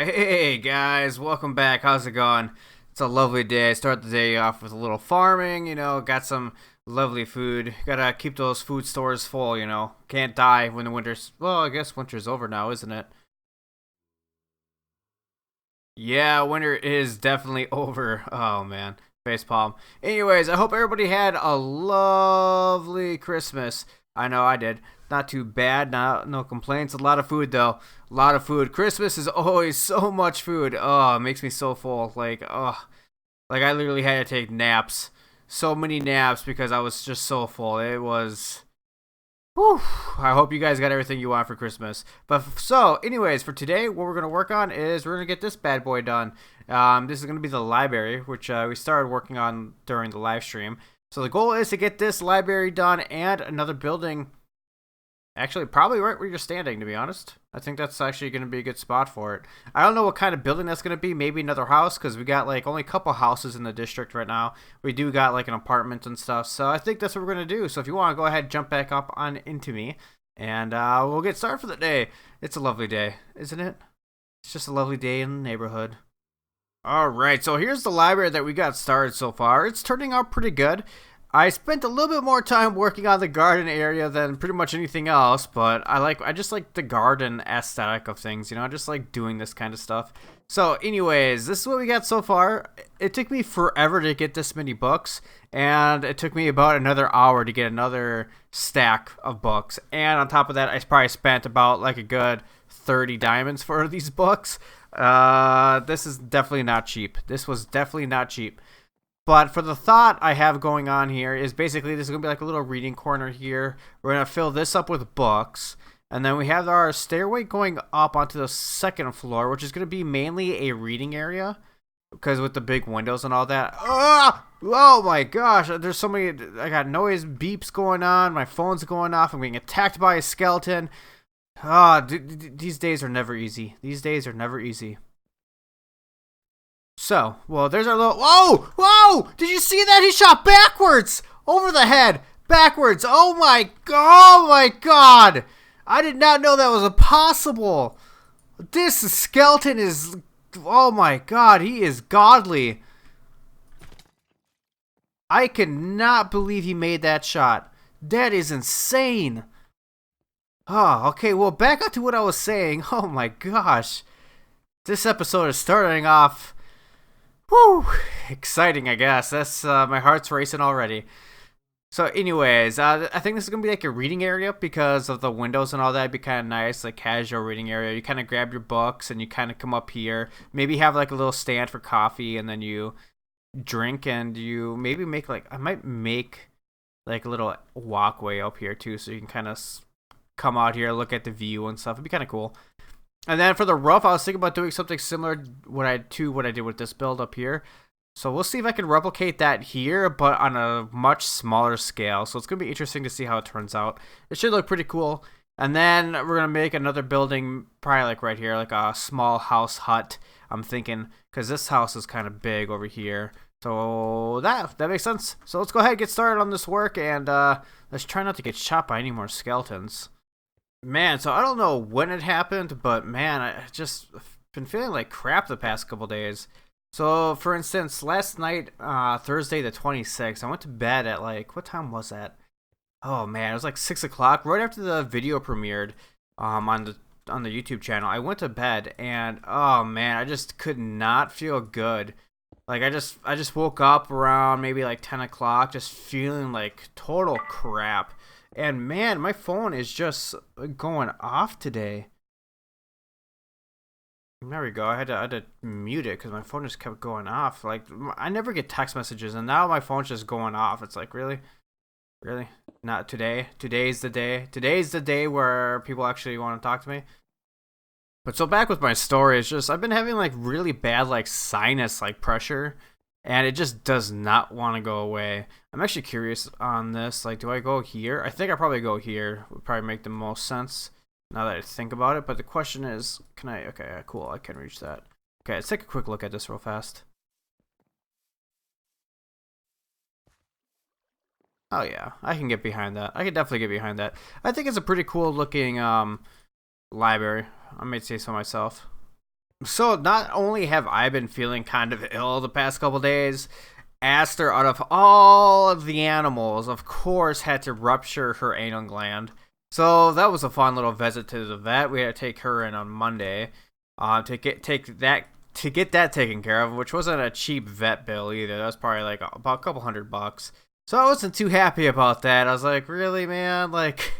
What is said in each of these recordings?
Hey guys, welcome back. How's it going? It's a lovely day. Start the day off with a little farming, got some lovely food. Gotta keep those food stores full, Can't die when the winter's, well, I guess winter's over now, isn't it? Yeah, winter is definitely over. Oh man, facepalm. Anyways, I hope everybody had a lovely Christmas. I know I did. Not too bad. No complaints. A lot of food though. A lot of food. Christmas is always so much food. Oh, it makes me so full. Like I literally had to take naps. So many naps because I was just so full. It was. Whew. I hope you guys got everything you want for Christmas. Anyways, for today, what we're going to work on is we're going to get this bad boy done. This is going to be the library, which we started working on during the live stream. So the goal is to get this library done and another building. Actually, probably right where you're standing, to be honest. I think that's actually going to be a good spot for it. I don't know what kind of building that's going to be. Maybe another house, because we got like only a couple houses in the district right now. We do got like an apartment and stuff. So I think that's what we're going to do. So if you want to go ahead, jump back up on into me. And we'll get started for the day. It's a lovely day, isn't it? It's just a lovely day in the neighborhood. All right, so here's the library that we got started so far. It's turning out pretty good. I spent a little bit more time working on the garden area than pretty much anything else, but I just like the garden aesthetic of things, I just like doing this kind of stuff. So anyways, this is what we got so far. It took me forever to get this many books, and it took me about another hour to get another stack of books. And on top of that, I probably spent about like a good 30 diamonds for these books. This is definitely not cheap. This was definitely not cheap. But for the thought I have going on here is basically this is going to be like a little reading corner here. We're going to fill this up with books. And then we have our stairway going up onto the second floor, which is going to be mainly a reading area. Because with the big windows and all that. Oh my gosh. There's so many. I got noise beeps going on. My phone's going off. I'm being attacked by a skeleton. These days are never easy. These days are never easy. So, well, there's our little. Whoa! Whoa! Did you see that? He shot backwards! Over the head! Backwards! Oh my god! I did not know that was possible! This skeleton is. Oh my god, he is godly. I cannot believe he made that shot. That is insane. Oh, okay, well, back up to what I was saying. Oh my gosh. This episode is starting off. Woo! Exciting, I guess. That's my heart's racing already. So, anyways, I think this is gonna be like a reading area because of the windows and all that. It'd be kind of nice, like casual reading area. You kind of grab your books and you kind of come up here. Maybe have like a little stand for coffee, and then you drink and you maybe make like I might make like a little walkway up here too, so you can kind of come out here, look at the view and stuff. It'd be kind of cool. And then for the roof, I was thinking about doing something similar to what I did with this build up here. So we'll see if I can replicate that here, but on a much smaller scale. So it's going to be interesting to see how it turns out. It should look pretty cool. And then we're going to make another building, probably like right here, like a small house hut, I'm thinking, because this house is kind of big over here. So that makes sense. So let's go ahead and get started on this work, and let's try not to get shot by any more skeletons. Man, so I don't know when it happened, but man, I just been feeling like crap the past couple days. So, for instance, last night, Thursday the 26th, I went to bed at like, what time was that? Oh man, it was like 6 o'clock, right after the video premiered on the YouTube channel. I went to bed, and oh man, I just could not feel good. Like I just woke up around maybe like 10 o'clock, just feeling like total crap. And man, my phone is just going off today. There we go. I had to mute it because my phone just kept going off. Like I never get text messages, and now my phone's just going off. It's like really, really not today. Today's the day. Today's the day where people actually want to talk to me. But so back with my story, it's just I've been having like really bad like sinus like pressure. And it just does not want to go away. I'm actually curious on this. Like, do I go here? I think I probably go here. Would probably make the most sense now that I think about it. But the question is, can I? Okay, cool. I can reach that. Okay, let's take a quick look at this real fast. Oh yeah, I can get behind that. I can definitely get behind that. I think it's a pretty cool looking library. I might say so myself. So not only have I been feeling kind of ill the past couple days, Aster, out of all of the animals, of course, had to rupture her anal gland. So that was a fun little visit to the vet. We had to take her in on Monday, to get that taken care of, which wasn't a cheap vet bill either. That was probably like about a couple $100. So I wasn't too happy about that. I was like, really, man? Like,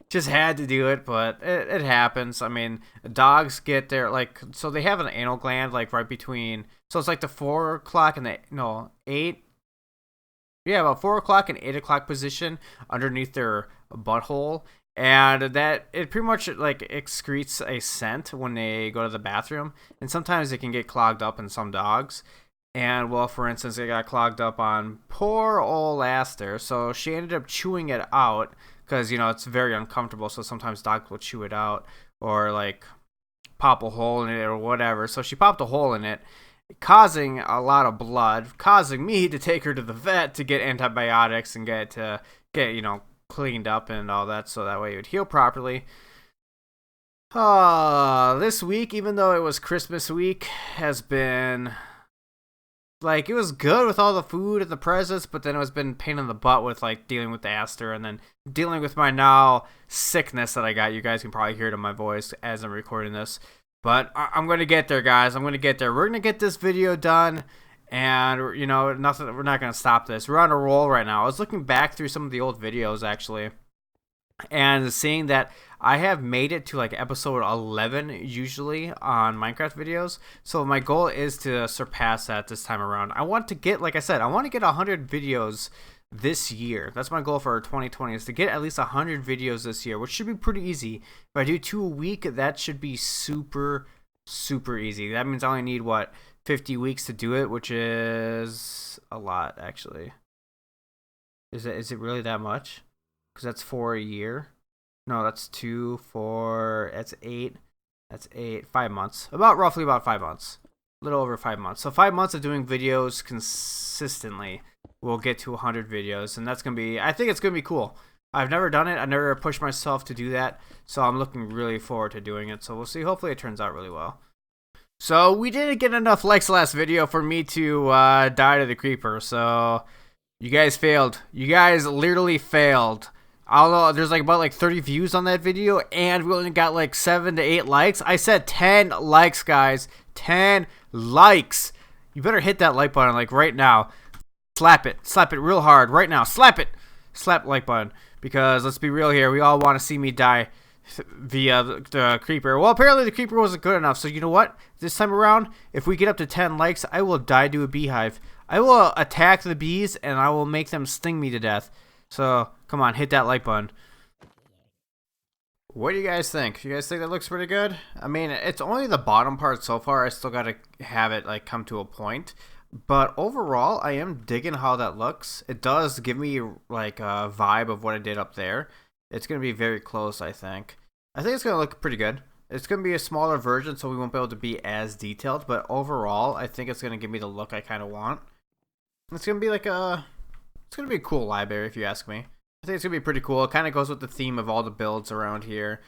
just had to do it, but it happens. I mean, dogs get their, like, so they have an anal gland, like, right between, so it's like the 4 o'clock and the, no, 8, yeah, about 4 o'clock and 8 o'clock position underneath their butthole. And that, it pretty much, like, excretes a scent when they go to the bathroom. And sometimes it can get clogged up in some dogs. And, well, for instance, it got clogged up on poor old Aster. So she ended up chewing it out because, it's very uncomfortable. So sometimes dogs will chew it out or, like, pop a hole in it or whatever. So she popped a hole in it, causing a lot of blood, causing me to take her to the vet to get antibiotics and get cleaned up and all that, so that way it would heal properly. This week, even though it was Christmas week, has been, like, it was good with all the food and the presents, but then it was been pain in the butt with, like, dealing with the Aster and then dealing with my now sickness that I got. You guys can probably hear it in my voice as I'm recording this. But I'm going to get there, guys. I'm going to get there. We're going to get this video done. And, nothing. We're not going to stop this. We're on a roll right now. I was looking back through some of the old videos, actually, and seeing that I have made it to, like, episode 11, usually, on Minecraft videos. So my goal is to surpass that this time around. I want to get, like I said, I want to get 100 videos this year. That's my goal for 2020, is to get at least 100 videos this year, which should be pretty easy. If I do 2 a week, that should be super, super easy. That means I only need, 50 weeks to do it, which is a lot, actually. Is it really that much? Because that's 4 a year. No, that's 2, 4, that's 8. That's 8, 5 months. Roughly about 5 months. A little over 5 months. So 5 months of doing videos consistently will get to 100 videos, and that's going to be, I think it's going to be cool. I've never done it. I never pushed myself to do that, so I'm looking really forward to doing it. So we'll see. Hopefully it turns out really well. So we didn't get enough likes last video for me to die to the creeper. So you guys failed. You guys literally failed. I don't know. There's about 30 views on that video, and we only got 7 to 8 likes. I said 10 likes, guys. 10 likes. You better hit that like button right now. Slap it real hard right now. Slap like button, because let's be real here. We all want to see me die via the creeper. Well, apparently the creeper wasn't good enough, so you know what? This time around, if we get up to 10 likes, I will die to a beehive. I will attack the bees, and I will make them sting me to death. So, come on, hit that like button. What do you guys think? You guys think that looks pretty good? I mean, it's only the bottom part so far. I still gotta have it, come to a point. But overall, I am digging how that looks. It does give me, a vibe of what I did up there. It's going to be very close, I think. I think it's going to look pretty good. It's going to be a smaller version, so we won't be able to be as detailed. But overall, I think it's going to give me the look I kind of want. It's going to be it's going to be a cool library, if you ask me. I think it's going to be pretty cool. It kind of goes with the theme of all the builds around here.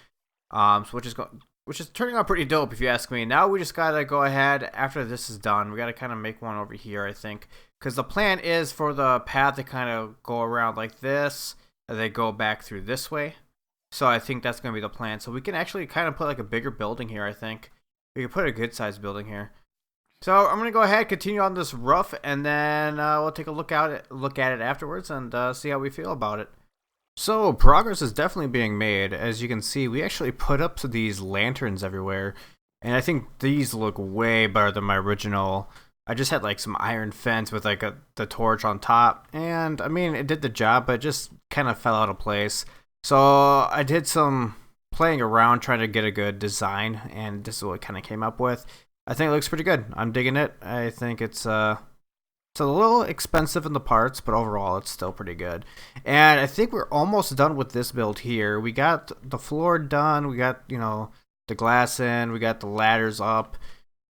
Which is turning out pretty dope, if you ask me. Now we just got to go ahead, after this is done, we got to kind of make one over here, I think. Because the plan is for the path to kind of go around like this, they go back through this way. So I think that's going to be the plan. So we can actually kind of put a bigger building here, I think. We can put a good sized building here. So I'm going to go ahead, continue on this roof, and then we'll take a look at it afterwards and see how we feel about it. So progress is definitely being made. As you can see, we actually put up these lanterns everywhere. And I think these look way better than my original. I just had some iron fence with the torch on top, and I mean it did the job, but it just kind of fell out of place. So I did some playing around trying to get a good design, and this is what I kind of came up with. I think it looks pretty good. I'm digging it. I think it's a little expensive in the parts, but overall it's still pretty good. And I think we're almost done with this build here. We got the floor done. We got the glass in. We got the ladders up.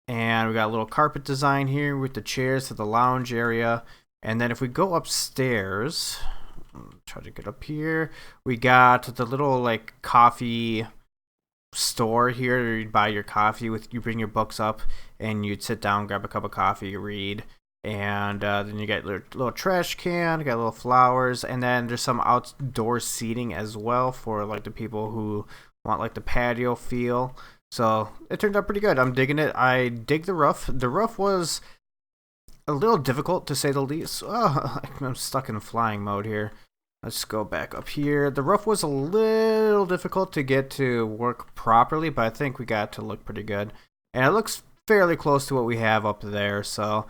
And we got a little carpet design here with the chairs to the lounge area. And then if we go upstairs, try to get up here, we got the little coffee store here. You'd buy your coffee with, you bring your books up, and you'd sit down, grab a cup of coffee, read, and then you get a little trash can, got little flowers, and then there's some outdoor seating as well for like the people who want like the patio feel. So it turned out pretty good. I'm digging it. I dig the roof. The roof was a little difficult to say the least. Oh, I'm stuck in flying mode here. Let's go back up here. The roof was a little difficult to get to work properly, but I think we got it to look pretty good. And it looks fairly close to what we have up there. So,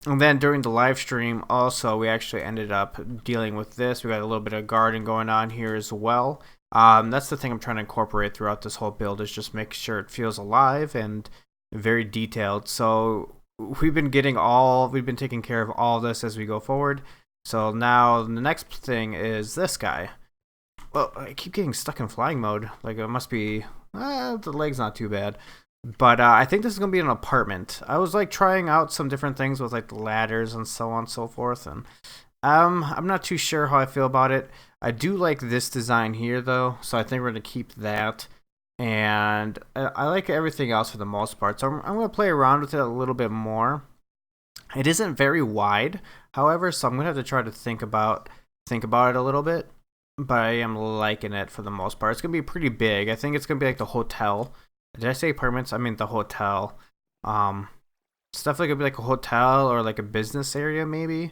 and then during the live stream also, we actually ended up dealing with this. We got a little bit of garden going on here as well. That's the thing I'm trying to incorporate throughout this whole build, is just make sure it feels alive and very detailed. So we've been taking care of all this as we go forward. So now the next thing is this guy. Well, I keep getting stuck in flying mode. Like, it must be, the leg's not too bad. But I think this is going to be an apartment. I was like trying out some different things with like the ladders and so on and so forth. And I'm not too sure how I feel about it. I do like this design here though. So I think we're going to keep that. And I like everything else for the most part. So I'm going to play around with it a little bit more. It isn't very wide, however, so I'm going to have to try to think about it a little bit. But I am liking it for the most part. It's going to be pretty big. I think it's going to be like the hotel. Did I say apartments? I mean the hotel. It's definitely going to be like a hotel or like a business area maybe.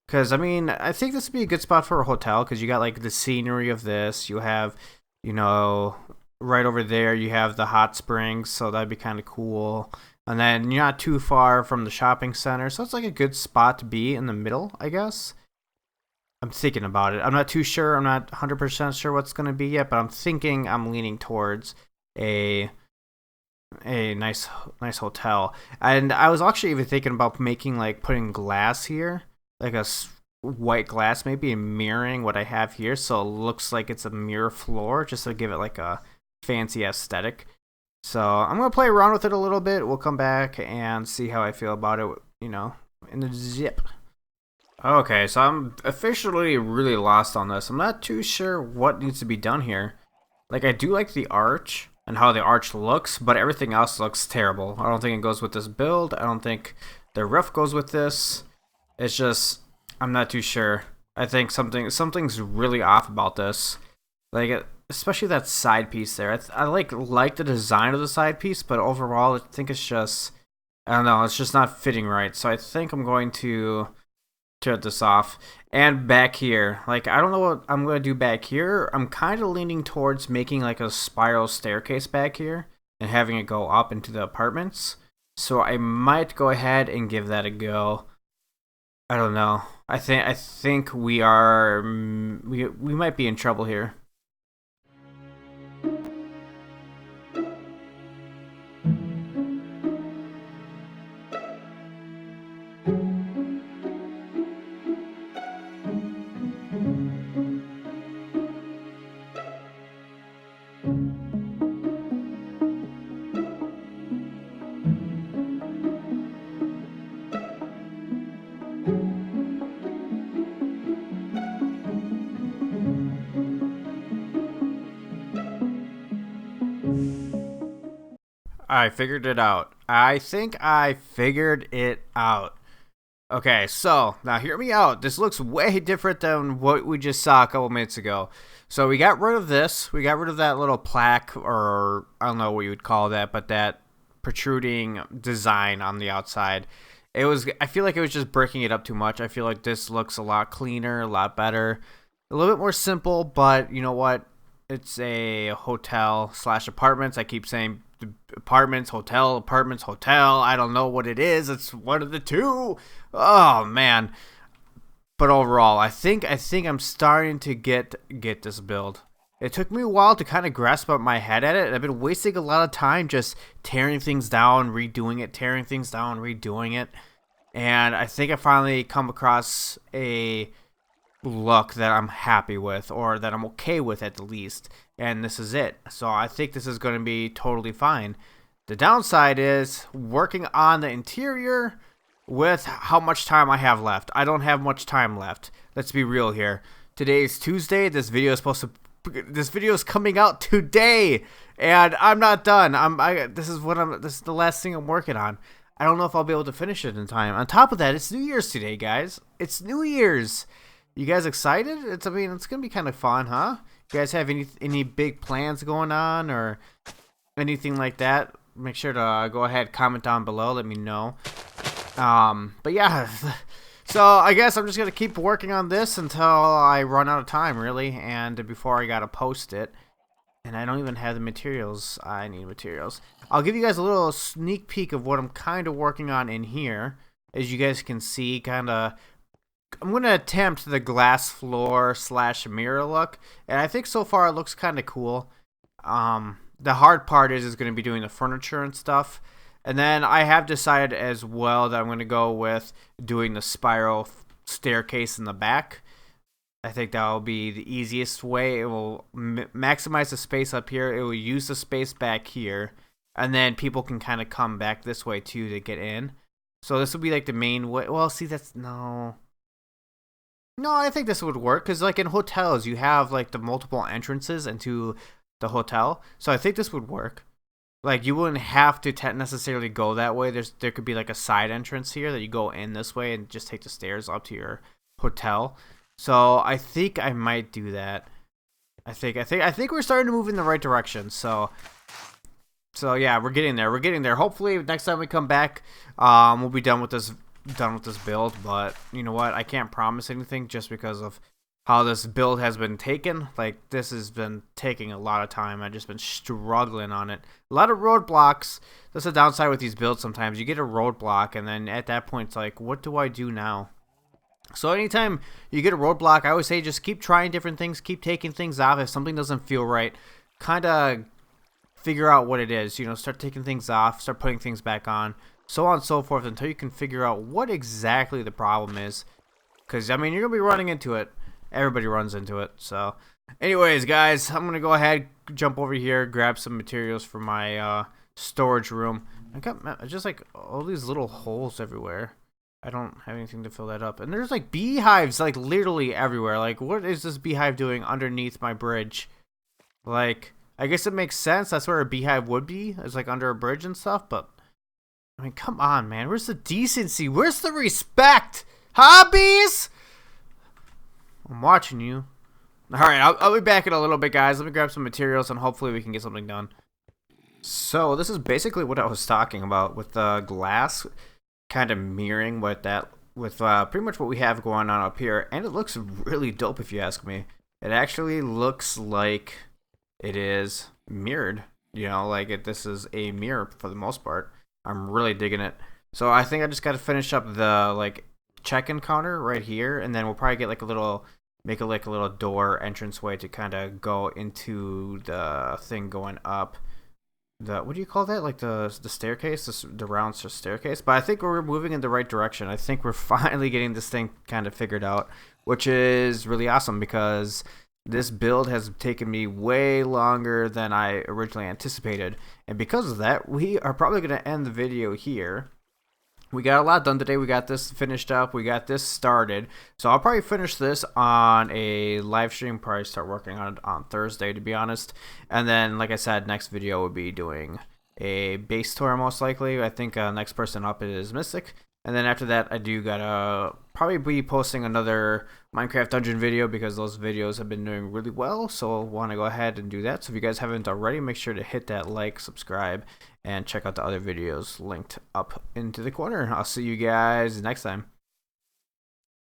Because, I mean, I think this would be a good spot for a hotel because you got like the scenery of this. You have, you know, right over there you have the hot springs, so that'd be kind of cool. And then you're not too far from the shopping center, so it's like a good spot to be in the middle, I guess. I'm thinking about it. I'm not too sure. I'm not 100% sure what's going to be yet, but I'm leaning towards a nice hotel. And I was actually even thinking about putting glass here, like a white glass maybe, and mirroring what I have here, so it looks like it's a mirror floor, just to give it like a fancy aesthetic. So I'm going to play around with it a little bit. We'll come back and see how I feel about it, you know, in the zip. Okay, so I'm officially really lost on this. I'm not too sure what needs to be done here. Like, I do like the arch and how the arch looks, but everything else looks terrible. I don't think it goes with this build. I don't think the roof goes with this. It's just, I'm not too sure. I think something's really off about this. Like, especially that side piece there. I like the design of the side piece, but overall I think it's just, I don't know, it's just not fitting right. So I think I'm going to turn this off. And back here, like, I don't know what I'm going to do back here. I'm kind of leaning towards making like a spiral staircase back here and having it go up into the apartments. So I might go ahead and give that a go. I don't know. I think we might be in trouble here. I figured it out. I think I figured it out. Okay, so now hear me out. This looks way different than what we just saw a couple minutes ago. So we got rid of this. We got rid of that little plaque, or I don't know what you would call that, but that protruding design on the outside. I feel like it was just breaking it up too much. I feel like this looks a lot cleaner, a lot better, a little bit more simple, but you know what? It's a hotel / apartments. I keep saying apartments, hotel, apartments, hotel. I don't know what it is. It's one of the two. Oh man. But overall, I think I'm starting to get this build. It took me a while to kind of grasp up my head at it. I've been wasting a lot of time just tearing things down, redoing it, tearing things down, redoing it. And I think I finally come across a look that I'm happy with, or that I'm okay with at the least. And this is it. So I think this is going to be totally fine. The downside is working on the interior with how much time I have left. I don't have much time left. Let's be real here. Today is Tuesday. This video is supposed to This video is coming out today, and I'm not done. This is the last thing I'm working on. I don't know if I'll be able to finish it in time. On top of that, it's New Year's today, guys. It's New Year's. You guys excited? It's gonna be kind of fun, huh? You guys have any big plans going on or anything like that? Make sure to go ahead, comment down below, let me know. But yeah, so I guess I'm just gonna keep working on this until I run out of time, really, and before I gotta post it. And I don't even have the materials. I need materials. I'll give you guys a little sneak peek of what I'm kind of working on in here. As you guys can see, I'm going to attempt the glass floor / mirror look. And I think so far it looks kind of cool. The hard part is going to be doing the furniture and stuff. And then I have decided as well that I'm going to go with doing the spiral staircase in the back. I think that will be the easiest way. It will maximize the space up here. It will use the space back here. And then people can kind of come back this way too to get in. So this will be like the main way. Well, see, no, I think this would work. Because like in hotels, you have like the multiple entrances into the hotel. So I think this would work. Like you wouldn't have to necessarily go that way. There could be like a side entrance here that you go in this way and just take the stairs up to your hotel. So I think I might do that. I think we're starting to move in the right direction. So yeah, we're getting there. We're getting there. Hopefully next time we come back, we'll be done with this build. But you know what? I can't promise anything just because of how this build has been taken. Like this has been taking a lot of time. I've just been struggling on it. A lot of roadblocks. That's the downside with these builds. Sometimes you get a roadblock, and then at that point, it's like, what do I do now? So anytime you get a roadblock, I always say just keep trying different things, keep taking things off. If something doesn't feel right, kind of figure out what it is. You know, start taking things off, start putting things back on, so on and so forth until you can figure out what exactly the problem is. Because, I mean, you're going to be running into it. Everybody runs into it. So, anyways, guys, I'm going to go ahead, jump over here, grab some materials for my storage room. I got just like all these little holes everywhere. I don't have anything to fill that up. And there's like beehives like literally everywhere. Like what is this beehive doing underneath my bridge? Like I guess it makes sense. That's where a beehive would be. It's like under a bridge and stuff. But I mean, come on, man. Where's the decency? Where's the respect? Hobbies? I'm watching you. All right, I'll be back in a little bit, guys. Let me grab some materials and hopefully we can get something done. So this is basically what I was talking about with the glass. Kind of mirroring with pretty much what we have going on up here, and it looks really dope if you ask me. It actually looks like it is mirrored, you know, like this is a mirror for the most part. I'm really digging it. So I think I just got to finish up the like check-in counter right here, and then we'll probably get like a little door entranceway to kind of go into the thing going up. What do you call that? Like the staircase, the round staircase. But I think we're moving in the right direction. I think we're finally getting this thing kind of figured out, which is really awesome because this build has taken me way longer than I originally anticipated. And because of that, we are probably going to end the video here. We got a lot done today. We got this finished up. We got this started. So I'll probably finish this on a live stream. Probably start working on it on Thursday, to be honest. And then, like I said, next video will be doing a base tour most likely. I think next person up is Mystic. And then after that, I do gotta probably be posting another Minecraft dungeon video because those videos have been doing really well. So I'll want to go ahead and do that. So if you guys haven't already, make sure to hit that like, subscribe, and check out the other videos linked up into the corner. I'll see you guys next time.